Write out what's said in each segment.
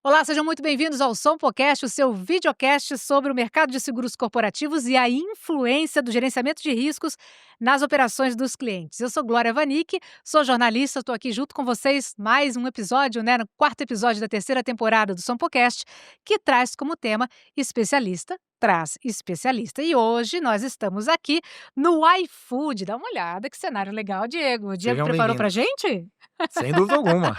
Olá, sejam muito bem-vindos ao SompoCast, o seu videocast sobre o mercado de seguros corporativos e a influência do gerenciamento de riscos nas operações dos clientes. Eu sou Glória Vanik, sou jornalista, estou aqui junto com vocês mais um episódio, no quarto episódio da terceira temporada do SompoCast, que traz como tema especialista traz especialista. E hoje nós estamos aqui no iFood. Dá uma olhada, que cenário legal, Diego. O Diego Sejam preparou pra bem-vindos. gente? Sem dúvida alguma.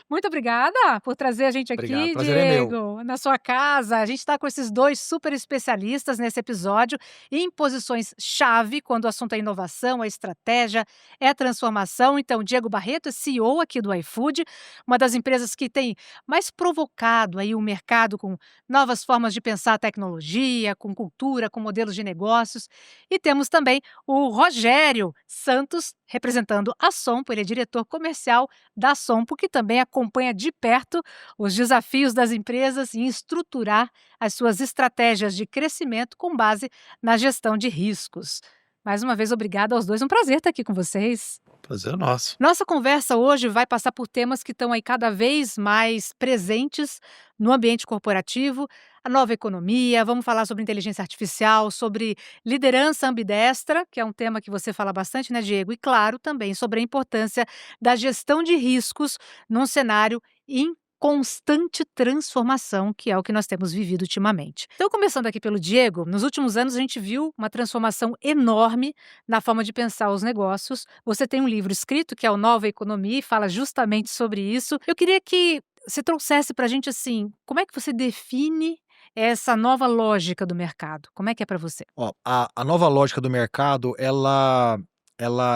Muito obrigada por trazer a gente Obrigado, aqui, prazer é meu. Diego, na sua casa. A gente está com esses dois super especialistas nesse episódio em posições-chave quando o assunto é inovação, é estratégia, é transformação. Então, Diego Barreto é CEO aqui do iFood, uma das empresas que tem mais provocado aí o mercado com novas formas de pensar a tecnologia, com cultura, com modelos de negócios. E temos também o Rogério Santos, representando a Sompo, ele é diretor comercial da Sompo, que também acompanha de perto os desafios das empresas em estruturar as suas estratégias de crescimento com base na gestão de riscos. Mais uma vez, obrigada aos dois, um prazer estar aqui com vocês. Prazer é nosso. Nossa conversa hoje vai passar por temas que estão aí cada vez mais presentes no ambiente corporativo, a nova economia, vamos falar sobre inteligência artificial, sobre liderança ambidestra, que é um tema que você fala bastante, né, Diego? E, claro, também sobre a importância da gestão de riscos num cenário em constante transformação, que é o que nós temos vivido ultimamente. Então, começando aqui pelo Diego, nos últimos anos a gente viu uma transformação enorme na forma de pensar os negócios. Você tem um livro escrito que é o Nova Economia e fala justamente sobre isso. Eu queria que você trouxesse para a gente assim, como é que você define essa nova lógica do mercado? Como é que é para você? A nova lógica do mercado, ela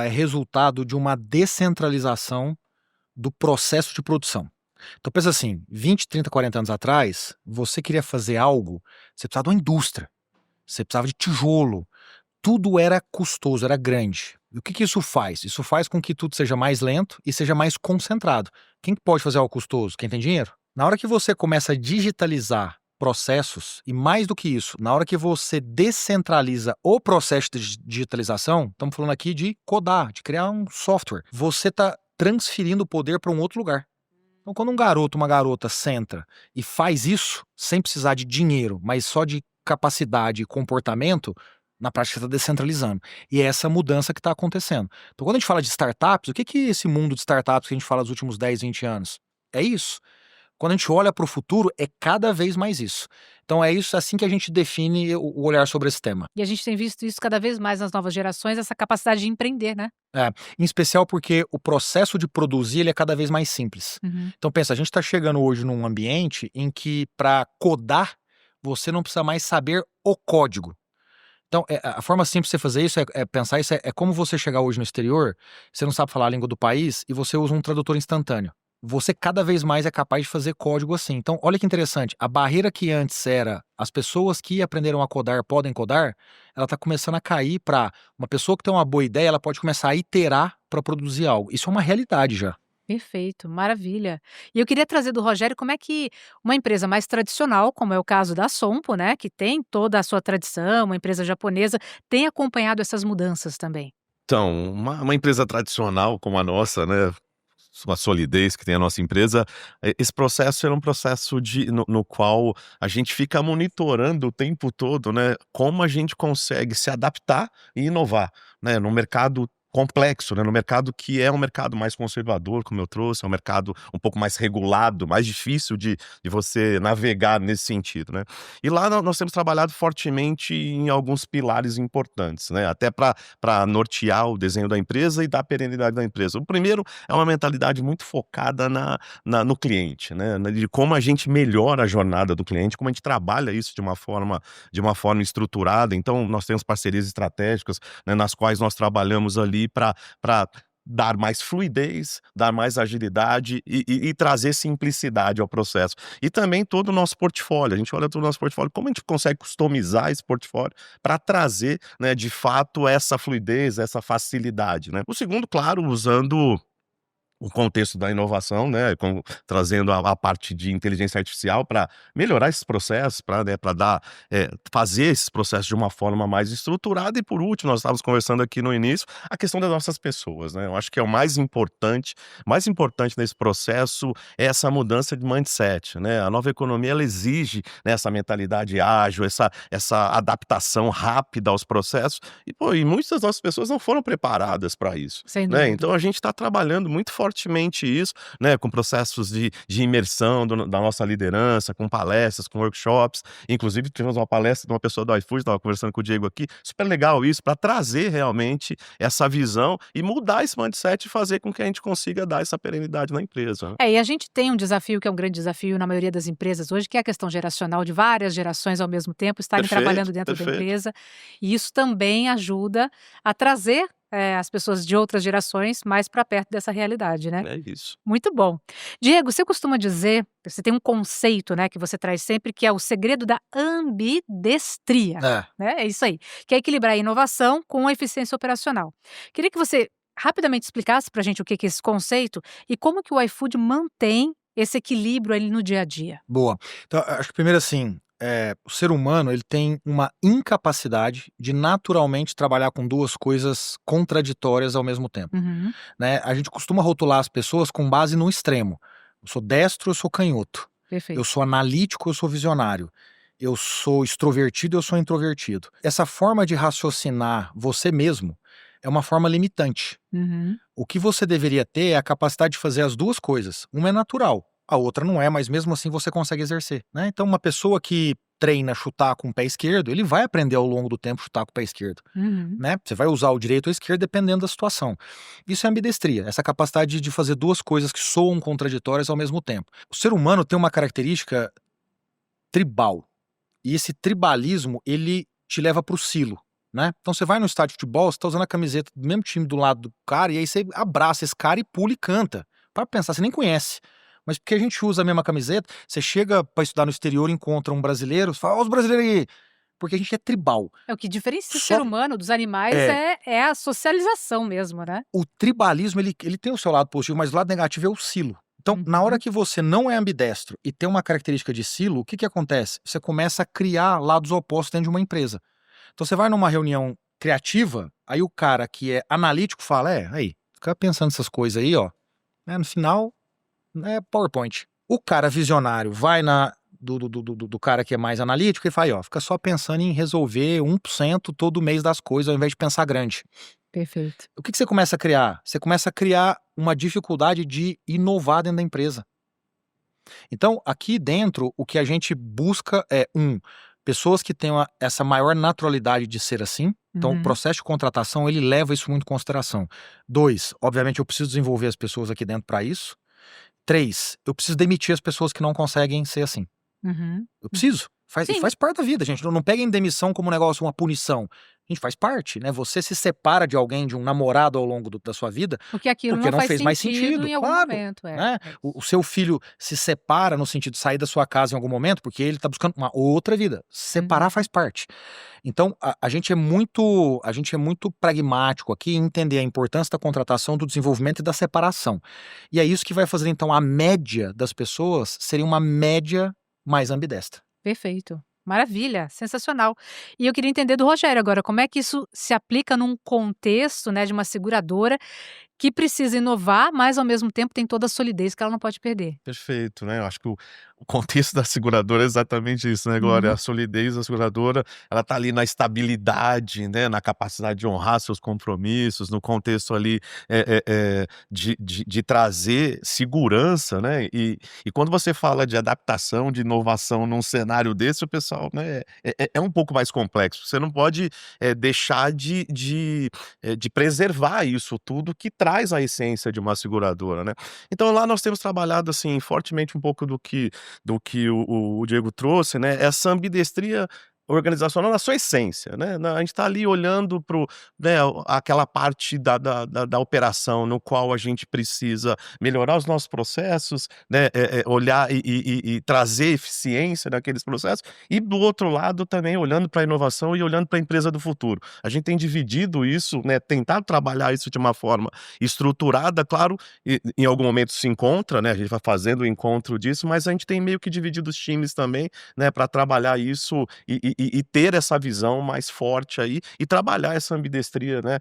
é resultado de uma descentralização do processo de produção. Então pensa assim, 20, 30, 40 anos atrás, você queria fazer algo, você precisava de uma indústria, você precisava de tijolo, tudo era custoso, era grande. E o que isso faz? Isso faz com que tudo seja mais lento e seja mais concentrado. Quem que pode fazer algo custoso? Quem tem dinheiro? Na hora que você começa a digitalizar processos, e mais do que isso, na hora que você descentraliza o processo de digitalização, estamos falando aqui de codar, de criar um software, você está transferindo o poder para um outro lugar. Então, quando um garoto, uma garota senta e faz isso, sem precisar de dinheiro, mas só de capacidade e comportamento, na prática está descentralizando. E é essa mudança que está acontecendo. Então, quando a gente fala de startups, o que é esse mundo de startups que a gente fala nos últimos 10, 20 anos? É isso. Quando a gente olha para o futuro, é cada vez mais isso. Então é isso assim que a gente define o olhar sobre esse tema. E a gente tem visto isso cada vez mais nas novas gerações, essa capacidade de empreender, né? Em especial porque o processo de produzir ele é cada vez mais simples. Então pensa, a gente está chegando hoje num ambiente em que para codar, você não precisa mais saber o código. Então, a forma simples de você fazer isso pensar isso é como você chegar hoje no exterior, você não sabe falar a língua do país e você usa um tradutor instantâneo. Você cada vez mais é capaz de fazer código assim. Então, olha que interessante, a barreira que antes era as pessoas que aprenderam a codar podem codar, ela está começando a cair para uma pessoa que tem uma boa ideia, ela pode começar a iterar para produzir algo. Isso é uma realidade já. Perfeito, maravilha. E eu queria trazer do Rogério como é que uma empresa mais tradicional, como é o caso da Sompo, né, que tem toda a sua tradição, uma empresa japonesa, tem acompanhado essas mudanças também. Então, uma empresa tradicional como a nossa, né, uma solidez que tem a nossa empresa, esse processo era um processo no qual a gente fica monitorando o tempo todo, né, como a gente consegue se adaptar e inovar, né, no mercado complexo, né, no mercado que é um mercado mais conservador, como eu trouxe, é um mercado um pouco mais regulado, mais difícil de você navegar nesse sentido, né. E lá nós temos trabalhado fortemente em alguns pilares importantes, né, até para nortear o desenho da empresa e dar perenidade da empresa. O primeiro é uma mentalidade muito focada no cliente, né, de como a gente melhora a jornada do cliente, como a gente trabalha isso de uma forma estruturada. Então nós temos parcerias estratégicas, né, nas quais nós trabalhamos ali para dar mais fluidez, dar mais agilidade e trazer simplicidade ao processo. E também todo o nosso portfólio, a gente olha todo o nosso portfólio, como a gente consegue customizar esse portfólio para trazer, né, de fato essa fluidez, essa facilidade, né. O segundo, claro, usando o contexto da inovação, né, trazendo a parte de inteligência artificial para melhorar esses processos, para, né, fazer esses processos de uma forma mais estruturada. E por último, nós estávamos conversando aqui no início, a questão das nossas pessoas, né? Eu acho que é o mais importante nesse processo é essa mudança de mindset, né? A nova economia ela exige, né, essa mentalidade ágil, essa adaptação rápida aos processos. E muitas das nossas pessoas não foram preparadas para isso, Sem né? dúvida. Então a gente está trabalhando muito fortemente isso, né, com processos de imersão da nossa liderança, com palestras, com workshops. Inclusive, tivemos uma palestra de uma pessoa do iFood, estava conversando com o Diego aqui, super legal isso, para trazer realmente essa visão e mudar esse mindset e fazer com que a gente consiga dar essa perenidade na empresa, né? E a gente tem um desafio que é um grande desafio na maioria das empresas hoje, que é a questão geracional de várias gerações ao mesmo tempo estarem trabalhando Perfeito, dentro da perfeito. empresa, e isso também ajuda a trazer, as pessoas de outras gerações mais para perto dessa realidade, né. É isso. Muito bom. Diego, você costuma dizer, você tem um conceito, né, que você traz sempre, que é o segredo da ambidestria, É, né, é isso aí, que é equilibrar a inovação com a eficiência operacional. Queria que você rapidamente explicasse para a gente o que que é esse conceito e como que o iFood mantém esse equilíbrio ali no dia a dia. boa. Então, acho que primeiro assim, o ser humano ele tem uma incapacidade de naturalmente trabalhar com duas coisas contraditórias ao mesmo tempo, Uhum, né? A gente costuma rotular as pessoas com base no extremo. Eu sou destro, eu sou canhoto. Eu perfeito. sou analítico, eu sou visionário. Eu sou extrovertido, eu sou introvertido. Essa forma de raciocinar você mesmo é uma forma limitante. Uhum, O que você deveria ter é a capacidade de fazer as duas coisas. Uma é natural, a outra não é, mas mesmo assim você consegue exercer, né? Então, uma pessoa que treina chutar com o pé esquerdo, ele vai aprender ao longo do tempo chutar com o pé esquerdo, uhum. né? Você vai usar o direito ou o esquerdo dependendo da situação. Isso é ambidestria, essa capacidade de fazer duas coisas que soam contraditórias ao mesmo tempo. O ser humano tem uma característica tribal, e esse tribalismo, ele te leva para o silo, né? Então você vai no estádio de futebol, você tá usando a camiseta do mesmo time do lado do cara, e aí você abraça esse cara e pula e canta. Para pensar, você nem conhece. Mas porque a gente usa a mesma camiseta, você chega para estudar no exterior, encontra um brasileiro, você fala, ó, os brasileiros aí, porque a gente é tribal. É o que diferencia o ser Só humano dos animais é, é a socialização mesmo, né. o tribalismo, ele tem o seu lado positivo, mas o lado negativo é o silo. Então, na hora Uhum. que você não é ambidestro e tem uma característica de silo, o que que acontece? Você começa a criar lados opostos dentro de uma empresa. Então você vai numa reunião criativa, aí o cara que é analítico fala, aí, fica pensando essas coisas aí, ó, né, no final, é PowerPoint. O cara visionário vai do cara que é mais analítico e fala, aí, ó, fica só pensando em resolver 1% todo mês das coisas ao invés de pensar grande. Perfeito. O que que você começa a criar? Você começa a criar uma dificuldade de inovar dentro da empresa. Então, aqui dentro, o que a gente busca é, pessoas que tenham essa maior naturalidade de ser assim. Então, o Uhum. processo de contratação, ele leva isso muito em consideração. 2, obviamente, eu preciso desenvolver as pessoas aqui dentro para isso. 3, eu preciso demitir as pessoas que não conseguem ser assim. Uhum. Eu preciso. Isso Sim, faz parte da vida, gente. Não peguem demissão como um negócio, uma punição. A gente faz parte, né? Você se separa de alguém, de um namorado ao longo da sua vida, porque aquilo porque não não faz fez mais sentido sentido, em algum claro, momento, né? é O isso. seu filho se separa no sentido de sair da sua casa em algum momento, porque ele tá buscando uma outra vida. Separar Uhum. faz parte. Então, a gente é muito pragmático aqui em entender a importância da contratação, do desenvolvimento e da separação. E é isso que vai fazer, então, a média das pessoas seria uma média mais ambidestra. Perfeito. Maravilha, sensacional. E eu queria entender do Rogério agora, como é que isso se aplica num contexto, né, de uma seguradora que precisa inovar, mas ao mesmo tempo tem toda a solidez que ela não pode perder. Perfeito, né, eu acho que o contexto da seguradora é exatamente isso, né, Glória, Uhum. a solidez da seguradora, ela tá ali na estabilidade, né, na capacidade de honrar seus compromissos, no contexto ali, de trazer segurança, né, e quando você fala de adaptação, de inovação num cenário desse, o pessoal, né, é um pouco mais complexo, você não pode, deixar de preservar isso tudo que traz a essência de uma seguradora, né. Então lá nós temos trabalhado, assim, fortemente um pouco do que o Diego trouxe, né, essa ambidestria organizacional na sua essência, né? A gente está ali olhando para, né, aquela parte da operação no qual a gente precisa melhorar os nossos processos, né, olhar e trazer eficiência naqueles processos, e do outro lado também olhando para a inovação e olhando para a empresa do futuro. A gente tem dividido isso, né, tentado trabalhar isso de uma forma estruturada, claro, e em algum momento se encontra, né, a gente vai fazendo o encontro disso, mas a gente tem meio que dividido os times também, né, para trabalhar isso e ter essa visão mais forte aí e trabalhar essa ambidestria, né?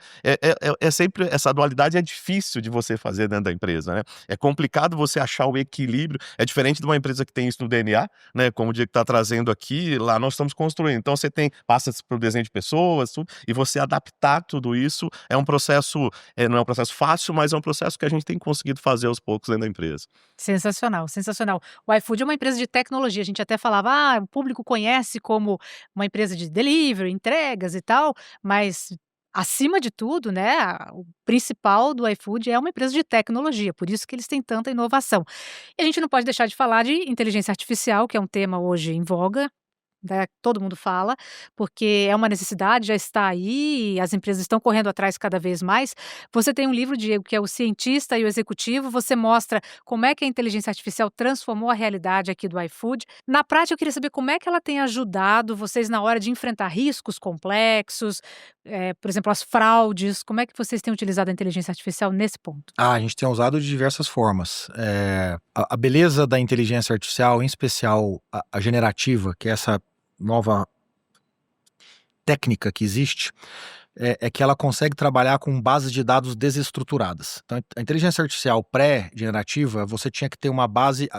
É sempre essa dualidade é difícil de você fazer dentro da empresa, né? É complicado você achar o equilíbrio. É diferente de uma empresa que tem isso no DNA, né? Como o Diego está trazendo aqui, lá nós estamos construindo. Então você passa para o desenho de pessoas, tudo, e você adaptar tudo isso é um processo, não é um processo fácil, mas é um processo que a gente tem conseguido fazer aos poucos dentro da empresa. Sensacional, sensacional. O iFood é uma empresa de tecnologia, a gente até falava: "Ah, o público conhece como uma empresa de delivery, entregas e tal", mas acima de tudo, né, o principal do iFood é uma empresa de tecnologia, por isso que eles têm tanta inovação. E a gente não pode deixar de falar de inteligência artificial, que é um tema hoje em voga, né, todo mundo fala, porque é uma necessidade, já está aí e as empresas estão correndo atrás cada vez mais. Você tem um livro, Diego, que é O Cientista e o Executivo, você mostra como é que a inteligência artificial transformou a realidade aqui do iFood. Na prática, eu queria saber como é que ela tem ajudado vocês na hora de enfrentar riscos complexos, por exemplo, as fraudes, como é que vocês têm utilizado a inteligência artificial nesse ponto? A gente tem usado de diversas formas. A beleza da inteligência artificial, em especial a generativa, que é essa nova técnica que existe, é que ela consegue trabalhar com bases de dados desestruturadas. Então, a inteligência artificial pré-generativa, você tinha que ter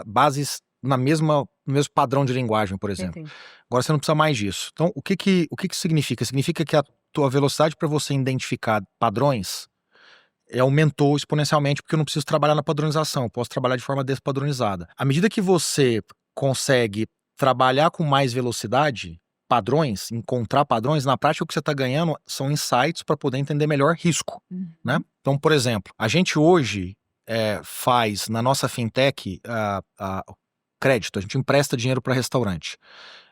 bases no mesmo padrão de linguagem, por exemplo. Entendi. Agora você não precisa mais disso. Então, o que significa? Significa que a tua velocidade para você identificar padrões aumentou exponencialmente, porque eu não preciso trabalhar na padronização, eu posso trabalhar de forma despadronizada. À medida que você consegue trabalhar com mais velocidade, padrões, encontrar padrões, na prática o que você está ganhando são insights para poder entender melhor risco, né? Então, por exemplo, a gente hoje faz na nossa fintech crédito, a gente empresta dinheiro para restaurante.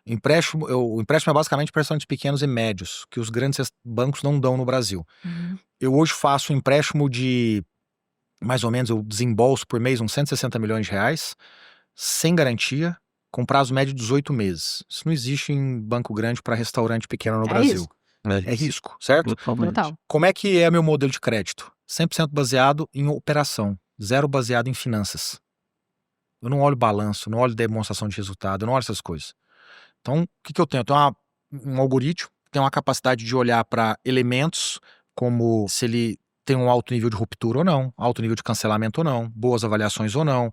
O empréstimo é basicamente para restaurantes pequenos e médios, que os grandes bancos não dão no Brasil. Eu hoje faço um empréstimo de, mais ou menos, eu desembolso por mês uns 160 milhões de reais, sem garantia, com prazo médio de 18 meses. Isso não existe em banco grande para restaurante pequeno no Brasil. Risco. É risco, certo? Total. Como é que é meu modelo de crédito? 100% baseado em operação, zero baseado em finanças. Eu não olho balanço, não olho demonstração de resultado, eu não olho essas coisas. Então, o que eu tenho? Eu tenho um algoritmo que tem uma capacidade de olhar para elementos como se ele tem um alto nível de ruptura ou não, alto nível de cancelamento ou não, boas avaliações ou não,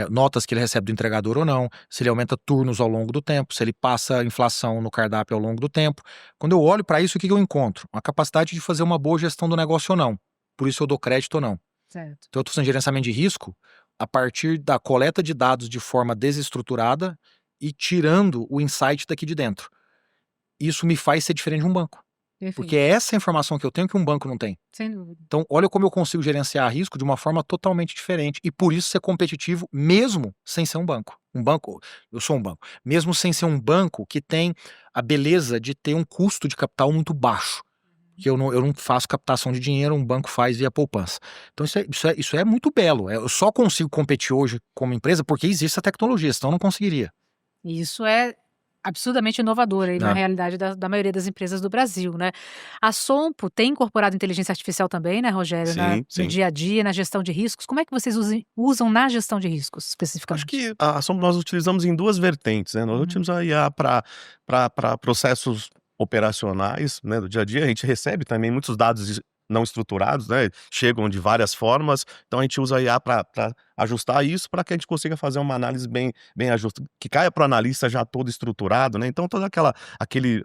notas que ele recebe do entregador ou não, se ele aumenta turnos ao longo do tempo, se ele passa inflação no cardápio ao longo do tempo. Quando eu olho para isso, o que eu encontro? Uma capacidade de fazer uma boa gestão do negócio ou não. Por isso eu dou crédito ou não. Certo. Então eu estou fazendo gerenciamento de risco a partir da coleta de dados de forma desestruturada e tirando o insight daqui de dentro. Isso me faz ser diferente de um banco. Perfeito. Porque é essa informação que eu tenho que um banco não tem. Sem dúvida. Então, olha como eu consigo gerenciar risco de uma forma totalmente diferente. E por isso ser competitivo, mesmo sem ser um banco. Eu sou um banco. Mesmo sem ser um banco que tem a beleza de ter um custo de capital muito baixo. Que eu não faço captação de dinheiro, um banco faz via poupança. Então isso é muito belo. Eu só consigo competir hoje como empresa porque existe essa tecnologia, senão eu não conseguiria. E isso é absurdamente inovador aí na realidade da maioria das empresas do Brasil, né. A Sompo tem incorporado inteligência artificial também, né, Rogério, Sim, sim. no dia a dia, na gestão de riscos. Como é que vocês usam na gestão de riscos, especificamente? Acho que nós utilizamos em duas vertentes, né? Nós utilizamos a IA para processos operacionais, né, do dia a dia. A gente recebe também muitos dados não estruturados, né? Chegam de várias formas. Então a gente usa a IA para ajustar isso para que a gente consiga fazer uma análise bem ajustada, que caia para o analista já todo estruturado, né? Então toda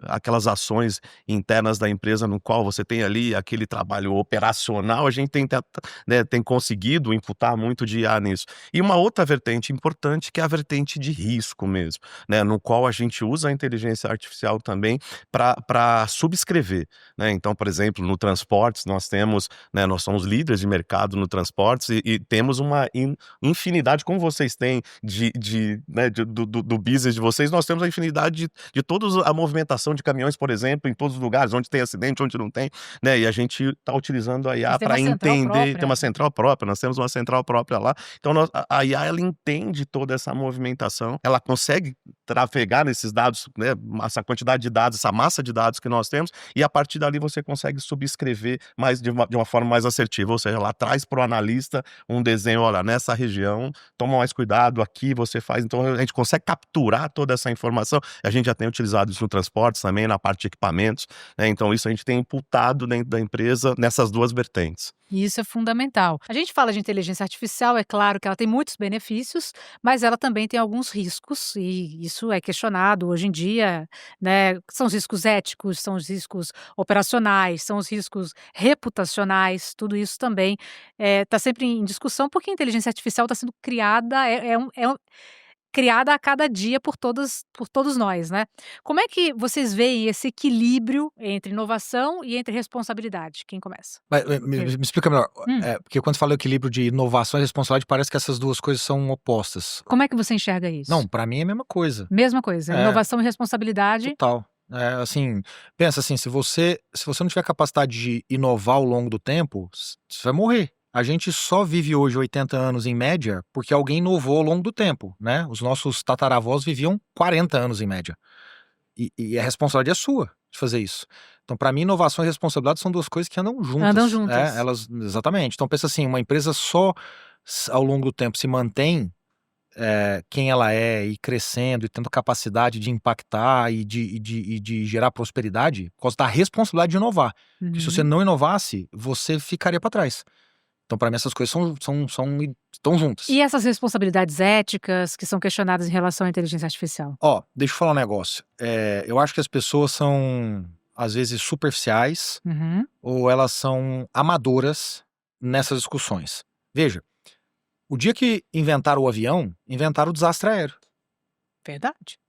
aquelas ações internas da empresa no qual você tem ali aquele trabalho operacional, a gente tem conseguido imputar muito de IA nisso. E uma outra vertente importante que é a vertente de risco mesmo, né? No qual a gente usa a inteligência artificial também para subscrever, né? Então, por exemplo, no transportes nós temos, né, nós somos líderes de mercado no transportes e temos infinidade, como vocês têm né, do business de vocês, nós temos a infinidade de toda a movimentação de caminhões, por exemplo, em todos os lugares, onde tem acidente, onde não tem, né? E a gente está utilizando a Vocês IA têm para uma central entender, tem própria. uma central própria, nós temos uma central própria lá. Então a IA, ela entende toda essa movimentação, ela consegue trafegar nesses dados, né, essa quantidade de dados, essa massa de dados que nós temos, e a partir dali você consegue subscrever mais de uma forma mais assertiva, ou seja, ela traz para o analista um desenho, olha, nessa região, toma mais cuidado, aqui você faz, então a gente consegue capturar toda essa informação, a gente já tem utilizado isso no transporte também, na parte de equipamentos, né, então isso a gente tem imputado dentro da empresa nessas duas vertentes. E isso é fundamental. A gente fala de inteligência artificial, é claro que ela tem muitos benefícios, mas ela também tem alguns riscos, e isso é questionado hoje em dia, né? São os riscos éticos, são os riscos operacionais, são os riscos reputacionais, tudo isso também está sempre em discussão, porque a inteligência artificial está sendo criada, criada a cada dia por todos nós, né. Como é que vocês veem esse equilíbrio entre inovação e entre responsabilidade? Quem começa? Mas, me explica melhor, Hum. porque quando fala equilíbrio de inovação e responsabilidade, parece que essas duas coisas são opostas. Como é que você enxerga isso? Não, para mim é a mesma coisa. Mesma coisa, É. inovação e responsabilidade. Total. Assim, pensa assim, se você não tiver capacidade de inovar ao longo do tempo, você vai morrer. A gente só vive hoje 80 anos em média porque alguém inovou ao longo do tempo, né? Os nossos tataravós viviam 40 anos em média. E a responsabilidade é sua de fazer isso. Então, para mim, inovação e responsabilidade são duas coisas que andam juntas. Andam juntas. Exatamente. Então, pensa assim, uma empresa só ao longo do tempo se mantém quem ela é e crescendo e tendo capacidade de impactar e de gerar prosperidade por causa da responsabilidade de inovar. Porque se você não inovasse, você ficaria para trás. Então, para mim, essas coisas estão juntas. E essas responsabilidades éticas que são questionadas em relação à inteligência artificial? Deixa eu falar um negócio. Eu acho que as pessoas são, às vezes, superficiais Uhum. ou elas são amadoras nessas discussões. Veja, o dia que inventaram o avião, inventaram o desastre aéreo. Verdade.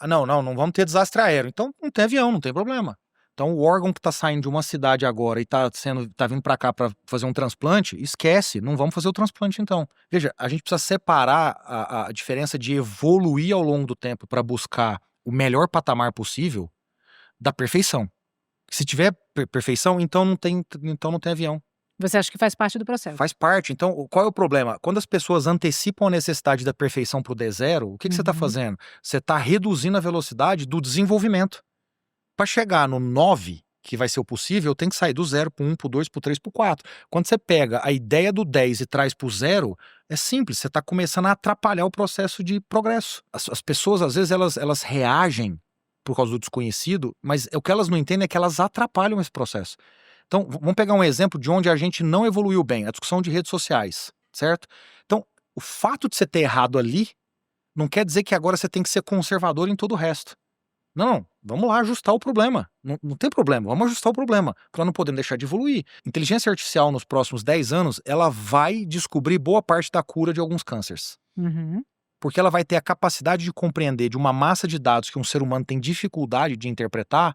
Não vamos ter desastre aéreo. Então não tem avião, não tem problema. Então o órgão que está saindo de uma cidade agora e tá vindo para cá para fazer um transplante, esquece, não vamos fazer o transplante então. Veja, a gente precisa separar a diferença de evoluir ao longo do tempo para buscar o melhor patamar possível da perfeição. Se tiver perfeição, então não tem avião. Você acha que faz parte do processo? Faz parte. Então, qual é o problema? Quando as pessoas antecipam a necessidade da perfeição para o D0, o que você está fazendo? Você está reduzindo a velocidade do desenvolvimento. Para chegar no 9, que vai ser o possível, tem que sair do 0 para o 1, para o 2, para o 3, para o 4. Quando você pega a ideia do 10 e traz para o 0, é simples, você está começando a atrapalhar o processo de progresso. As pessoas, às vezes, elas reagem por causa do desconhecido, mas o que elas não entendem é que elas atrapalham esse processo. Então, vamos pegar um exemplo de onde a gente não evoluiu bem, a discussão de redes sociais, certo? Então, o fato de você ter errado ali não quer dizer que agora você tem que ser conservador em todo o resto. Não, vamos lá ajustar o problema. Não tem problema, vamos ajustar o problema, porque nós não podemos deixar de evoluir. Inteligência artificial nos próximos 10 anos, ela vai descobrir boa parte da cura de alguns cânceres. Porque ela vai ter a capacidade de compreender de uma massa de dados que um ser humano tem dificuldade de interpretar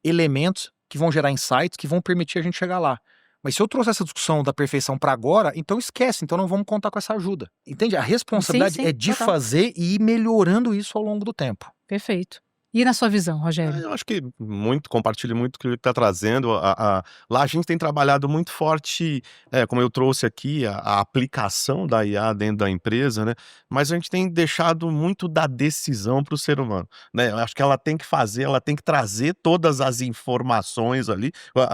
elementos que vão gerar insights que vão permitir a gente chegar lá. Mas se eu trouxer essa discussão da perfeição para agora, então esquece, então não vamos contar com essa ajuda. Entende? A responsabilidade Sim, é de total. fazer e ir melhorando isso ao longo do tempo. Perfeito. E na sua visão, Rogério? Eu acho que compartilho muito o que ele está trazendo. Lá a gente tem trabalhado muito forte, como eu trouxe aqui, a aplicação da IA dentro da empresa, né? Mas a gente tem deixado muito da decisão para o ser humano, né? Eu acho que ela tem que fazer, ela tem que trazer todas as informações ali.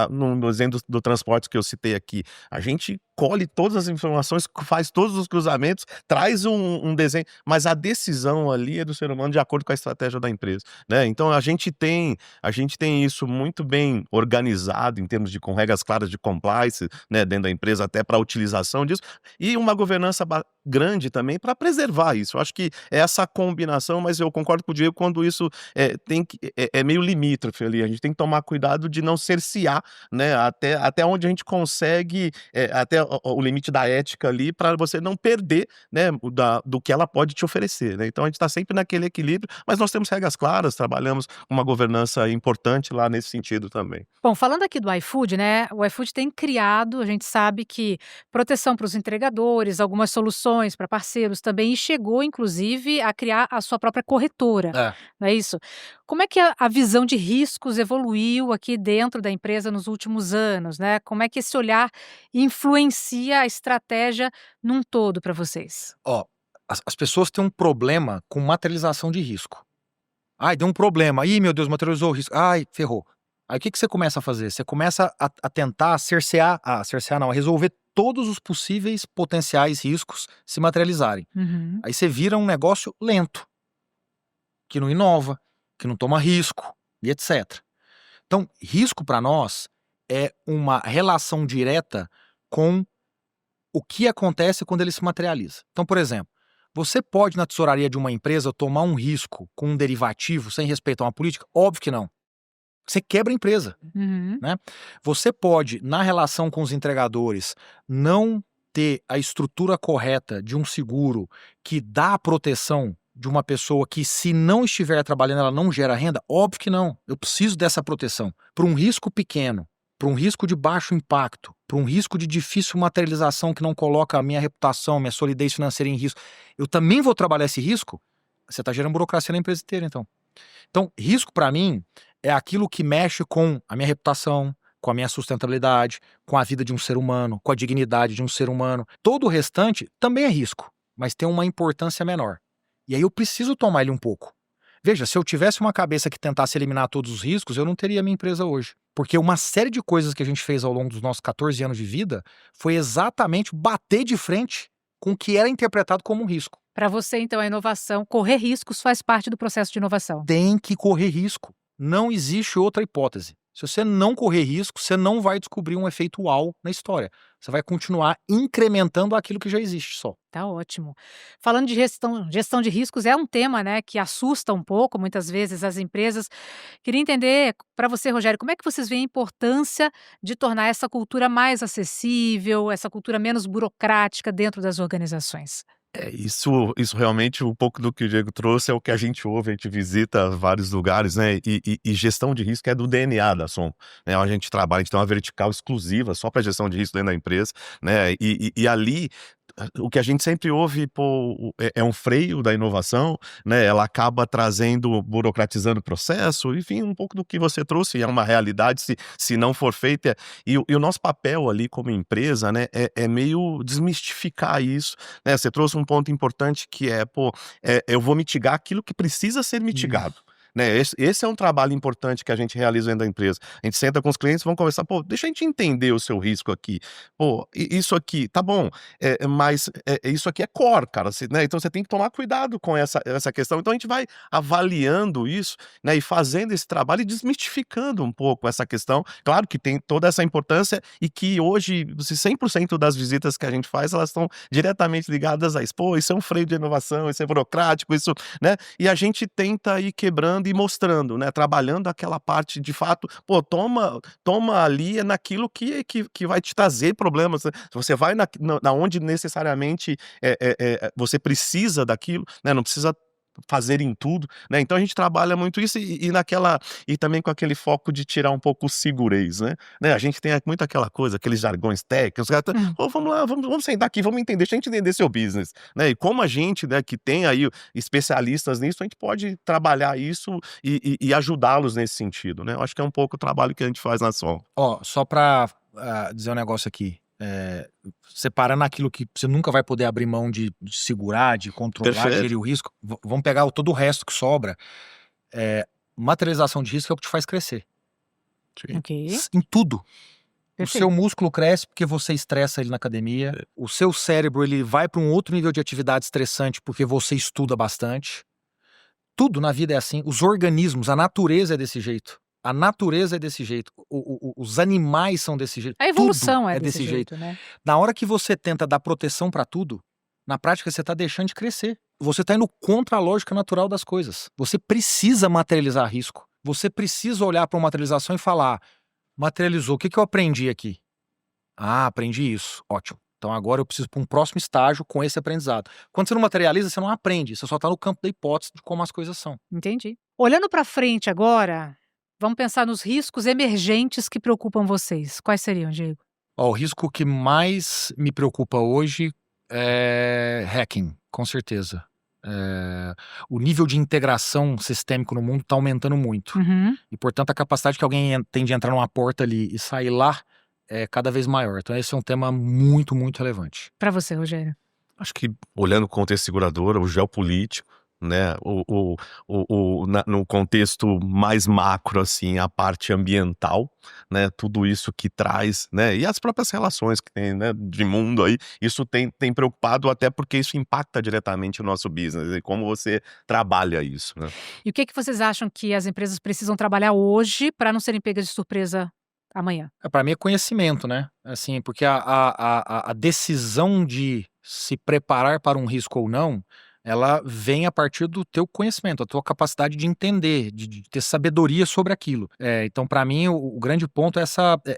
No exemplo do transporte que eu citei aqui, a gente colhe todas as informações, faz todos os cruzamentos, traz um desenho, mas a decisão ali é do ser humano de acordo com a estratégia da empresa, né? Então a gente tem isso muito bem organizado em termos com regras claras de compliance, né, dentro da empresa, até para a utilização disso, e uma governança grande também para preservar isso. Eu acho que é essa combinação, mas eu concordo com o Diego quando isso é meio limítrofe ali. A gente tem que tomar cuidado de não cercear, né, até onde a gente consegue, até o limite da ética ali, para você não perder, né, do que ela pode te oferecer, né? Então a gente está sempre naquele equilíbrio, mas nós temos regras claras, trabalhamos uma governança importante lá nesse sentido também. Bom, falando aqui do iFood, né? O iFood tem criado, a gente sabe que proteção para os entregadores, algumas soluções opiniões para parceiros também e chegou, inclusive, a criar a sua própria corretora, É. não é isso? Como é que a visão de riscos evoluiu aqui dentro da empresa nos últimos anos, né? Como é que esse olhar influencia a estratégia num todo para vocês? Ó, as pessoas têm um problema com materialização de risco. Ai, deu um problema. Ih, meu Deus, materializou o risco. Ai, ferrou. Aí o que você começa a fazer? Você começa a tentar cercear não, a resolver todos os possíveis potenciais riscos se materializarem. Uhum. Aí você vira um negócio lento, que não inova, que não toma risco e etc. Então, risco para nós é uma relação direta com o que acontece quando ele se materializa. Então, por exemplo, você pode na tesouraria de uma empresa tomar um risco com um derivativo sem respeitar uma política? Óbvio que não. Você quebra a empresa, Uhum. né? Você pode, na relação com os entregadores, não ter a estrutura correta de um seguro que dá a proteção de uma pessoa que, se não estiver trabalhando, ela não gera renda? Óbvio que não. Eu preciso dessa proteção. Para um risco pequeno, para um risco de baixo impacto, para um risco de difícil materialização que não coloca a minha reputação, minha solidez financeira em risco, eu também vou trabalhar esse risco? Você está gerando burocracia na empresa inteira, então. Então, risco para mim é aquilo que mexe com a minha reputação, com a minha sustentabilidade, com a vida de um ser humano, com a dignidade de um ser humano. Todo o restante também é risco, mas tem uma importância menor. E aí eu preciso tomar ele um pouco. Veja, se eu tivesse uma cabeça que tentasse eliminar todos os riscos, eu não teria minha empresa hoje. Porque uma série de coisas que a gente fez ao longo dos nossos 14 anos de vida foi exatamente bater de frente com o que era interpretado como um risco. Para você, então, a inovação, correr riscos faz parte do processo de inovação. Tem que correr risco. Não existe outra hipótese. Se você não correr risco, você não vai descobrir um efeito uau na história. Você vai continuar incrementando aquilo que já existe só. Tá ótimo. Falando de gestão de riscos é um tema, né, que assusta um pouco, muitas vezes, as empresas. Queria entender, para você, Rogério, como é que vocês veem a importância de tornar essa cultura mais acessível, essa cultura menos burocrática dentro das organizações? Isso realmente, um pouco do que o Diego trouxe é o que a gente ouve, a gente visita vários lugares, né, e gestão de risco é do DNA da Som, né, a gente tem uma vertical exclusiva só para gestão de risco dentro da empresa, né, e ali o que a gente sempre ouve, pô, é um freio da inovação, né, ela acaba burocratizando o processo, enfim, um pouco do que você trouxe, é uma realidade se não for feita, e o nosso papel ali como empresa, né, é meio desmistificar isso, né, você trouxe um ponto importante que eu vou mitigar aquilo que precisa ser mitigado. Né, esse é um trabalho importante que a gente realiza dentro da empresa. A gente senta com os clientes e vamos conversar, pô, deixa a gente entender o seu risco aqui. Pô, isso aqui, tá bom, mas isso aqui é core, cara, né, então você tem que tomar cuidado com essa questão. Então a gente vai avaliando isso, né, e fazendo esse trabalho e desmistificando um pouco essa questão. Claro que tem toda essa importância e que hoje, 100% das visitas que a gente faz, elas estão diretamente ligadas a isso. Pô, isso é um freio de inovação, isso é burocrático, isso, né, e a gente tenta ir quebrando e mostrando, né, trabalhando aquela parte de fato, pô, toma ali naquilo que vai te trazer problemas, né, você vai na onde necessariamente, você precisa daquilo, né, não precisa fazer em tudo, né, então a gente trabalha muito isso e também com aquele foco de tirar um pouco o segurez, né, a gente tem muito aquela coisa, aqueles jargões técnicos, Hum. "Ô, vamos lá, vamos sentar aqui, vamos entender, deixa a gente entender seu business", né, e como a gente, né, que tem aí especialistas nisso, a gente pode trabalhar isso e ajudá-los nesse sentido, né, eu acho que é um pouco o trabalho que a gente faz na Som. Ó, só pra dizer um negócio aqui. Separando aquilo que você nunca vai poder abrir mão de segurar, de controlar, de Perfeito. gerir o risco, vamos pegar todo o resto que sobra. Materialização de risco é o que te faz crescer. Sim. Ok, Em tudo. O perfeito. seu músculo cresce porque você estressa ele na academia. O seu cérebro ele vai para um outro nível de atividade estressante porque você estuda bastante. Tudo na vida é assim. Os organismos, a natureza é desse jeito. A natureza é desse jeito. Os animais são desse jeito. A evolução Tudo é desse jeito, né? Na hora que você tenta dar proteção para tudo, na prática você está deixando de crescer. Você está indo contra a lógica natural das coisas. Você precisa materializar risco. Você precisa olhar para uma materialização e falar: materializou, o que eu aprendi aqui? Ah, aprendi isso. Ótimo. Então agora eu preciso para um próximo estágio com esse aprendizado. Quando você não materializa, você não aprende. Você só está no campo da hipótese de como as coisas são. Entendi. Olhando para frente agora, vamos pensar nos riscos emergentes que preocupam vocês. Quais seriam, Diego? Ó, o risco que mais me preocupa hoje Hacking, com certeza. O nível de integração sistêmico no mundo está aumentando muito. Uhum. E, portanto, a capacidade que alguém tem de entrar numa porta ali e sair lá é cada vez maior. Então, esse é um tema muito, muito relevante. Para você, Rogério. Acho que, olhando o contexto seguradora, o geopolítico, né, no contexto mais macro, assim, a parte ambiental, né, tudo isso que traz, né, e as próprias relações que tem, né, de mundo aí, isso tem preocupado, até porque isso impacta diretamente o nosso business e como você trabalha isso, né. E o que vocês acham que as empresas precisam trabalhar hoje para não serem pegas de surpresa amanhã? Para mim é conhecimento, né? Assim, porque a decisão de se preparar para um risco ou não, ela vem a partir do teu conhecimento, a tua capacidade de entender, de ter sabedoria sobre aquilo. Então, para mim, o grande ponto é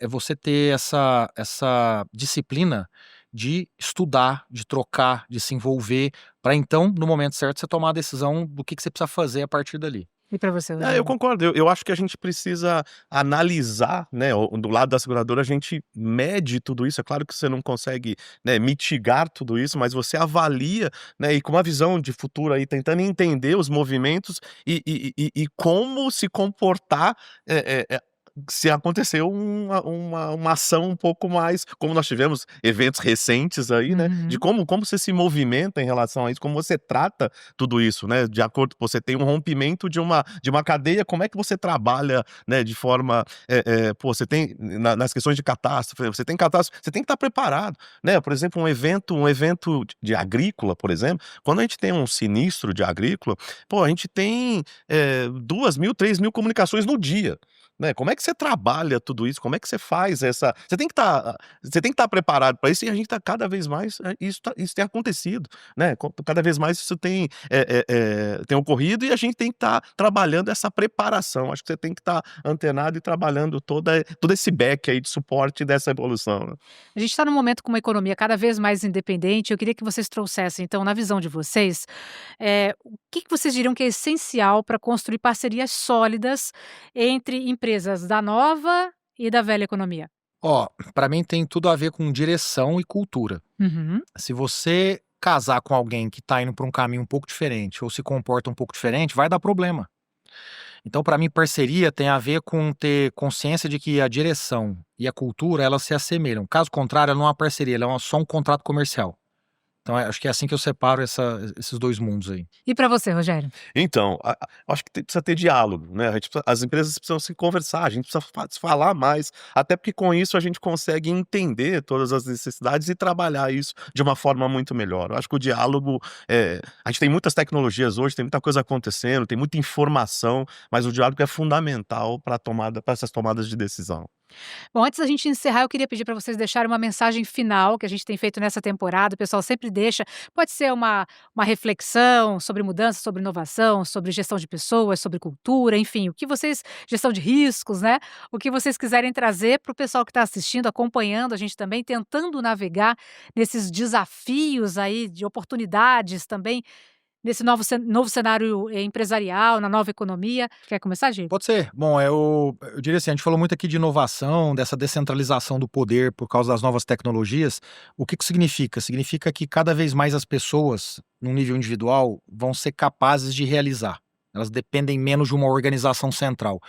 você ter essa disciplina de estudar, de trocar, de se envolver, para então, no momento certo, você tomar a decisão do que você precisa fazer a partir dali. E para você, Eu Rogério? concordo. Eu acho que a gente precisa analisar, né, do lado da seguradora a gente mede tudo isso. É claro que você não consegue, né, mitigar tudo isso, mas você avalia, né, e com uma visão de futuro aí, tentando entender os movimentos e como se comportar, se aconteceu uma ação um pouco mais como nós tivemos eventos recentes aí, né, de Uhum. como você se movimenta em relação a isso, como você trata tudo isso, né, de acordo você tem um rompimento de uma cadeia, como é que você trabalha, né, de forma, você tem nas questões de catástrofe, você tem catástrofe, você tem que estar preparado, né, por exemplo, um evento de agrícola, por exemplo, quando a gente tem um sinistro de agrícola, a gente tem, 2.000, 3.000 comunicações no dia, né, como é que você trabalha tudo isso, como é que você faz você tem que estar preparado para isso e a gente está cada vez mais, isso tem acontecido, né, cada vez mais isso tem ocorrido e a gente tem que estar trabalhando essa preparação, acho que você tem que estar antenado e trabalhando todo esse back aí de suporte dessa evolução, né. A gente está num momento com uma economia cada vez mais independente. Eu queria que vocês trouxessem, então, na visão de vocês, o que vocês diriam que é essencial para construir parcerias sólidas entre empresas da nova e da velha economia? Para mim tem tudo a ver com direção e cultura. Uhum. Se você casar com alguém que está indo para um caminho um pouco diferente ou se comporta um pouco diferente, vai dar problema. Então, para mim, parceria tem a ver com ter consciência de que a direção e a cultura, elas se assemelham. Caso contrário, ela não é uma parceria, ela é só um contrato comercial. Então, acho que é assim que eu separo esses dois mundos aí. E para você, Rogério? Então, acho que precisa ter diálogo, né, as empresas precisam se conversar, a gente precisa se falar mais, até porque com isso a gente consegue entender todas as necessidades e trabalhar isso de uma forma muito melhor. Eu acho que o diálogo, a gente tem muitas tecnologias hoje, tem muita coisa acontecendo, tem muita informação, mas o diálogo é fundamental para essas tomadas de decisão. Bom, antes da gente encerrar, eu queria pedir para vocês deixarem uma mensagem final que a gente tem feito nessa temporada. O pessoal sempre deixa. Pode ser uma reflexão sobre mudança, sobre inovação, sobre gestão de pessoas, sobre cultura, enfim, o que vocês. Gestão de riscos, né? O que vocês quiserem trazer para o pessoal que está assistindo, acompanhando a gente também, tentando navegar nesses desafios aí de oportunidades também, nesse novo cenário empresarial, na nova economia. Quer começar, Diego? Pode ser. Bom, eu diria assim, a gente falou muito aqui de inovação, dessa descentralização do poder por causa das novas tecnologias. O que significa? Significa que cada vez mais as pessoas, num nível individual, vão ser capazes de realizar. Elas dependem menos de uma organização central.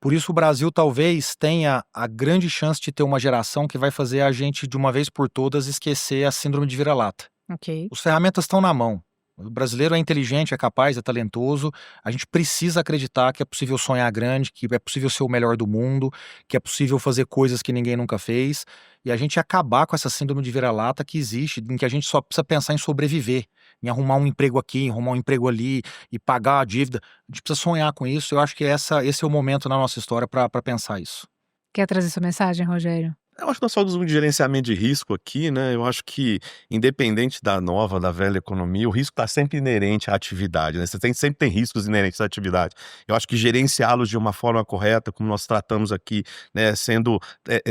Por isso o Brasil talvez tenha a grande chance de ter uma geração que vai fazer a gente, de uma vez por todas, esquecer a síndrome de vira-lata. Ok. As ferramentas estão na mão. O brasileiro é inteligente, é capaz, é talentoso. A gente precisa acreditar que é possível sonhar grande, que é possível ser o melhor do mundo, que é possível fazer coisas que ninguém nunca fez. E a gente acabar com essa síndrome de vira-lata que existe, em que a gente só precisa pensar em sobreviver, em arrumar um emprego aqui, em arrumar um emprego ali e pagar a dívida. A gente precisa sonhar com isso. Eu acho que esse é o momento na nossa história para pensar isso. Quer trazer sua mensagem, Rogério? Eu acho que nós falamos de gerenciamento de risco aqui, né, eu acho que independente da nova, da velha economia, o risco está sempre inerente à atividade, né, sempre tem riscos inerentes à atividade. Eu acho que gerenciá-los de uma forma correta, como nós tratamos aqui, né,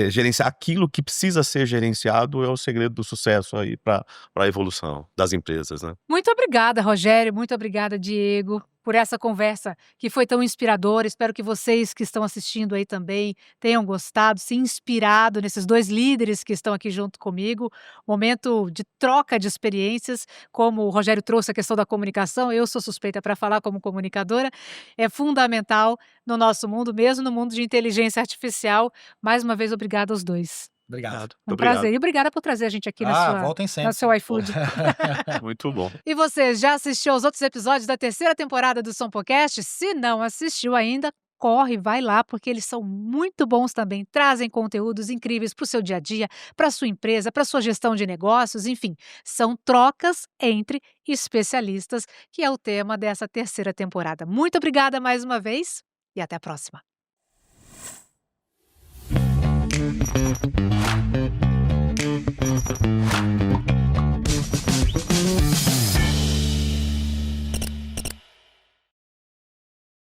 gerenciar aquilo que precisa ser gerenciado é o segredo do sucesso aí para a evolução das empresas, né. Muito obrigada, Rogério. Muito obrigada, Diego. por essa conversa que foi tão inspiradora. Espero que vocês que estão assistindo aí também tenham gostado, se inspirado nesses 2 líderes que estão aqui junto comigo. Momento de troca de experiências, como o Rogério trouxe a questão da comunicação, eu sou suspeita para falar como comunicadora, é fundamental no nosso mundo, mesmo no mundo de inteligência artificial. Mais uma vez, obrigada aos 2. Obrigado. Um Obrigado. prazer. E obrigada por trazer a gente aqui Voltem no sempre. seu iFood. Muito bom. E você já assistiu aos outros episódios da 3ª temporada do Sonpocast? Se não assistiu ainda, corre, vai lá, porque eles são muito bons também. Trazem conteúdos incríveis para o seu dia a dia, para a sua empresa, para a sua gestão de negócios, enfim. São trocas entre especialistas, que é o tema dessa 3ª temporada. Muito obrigada mais uma vez e até a próxima.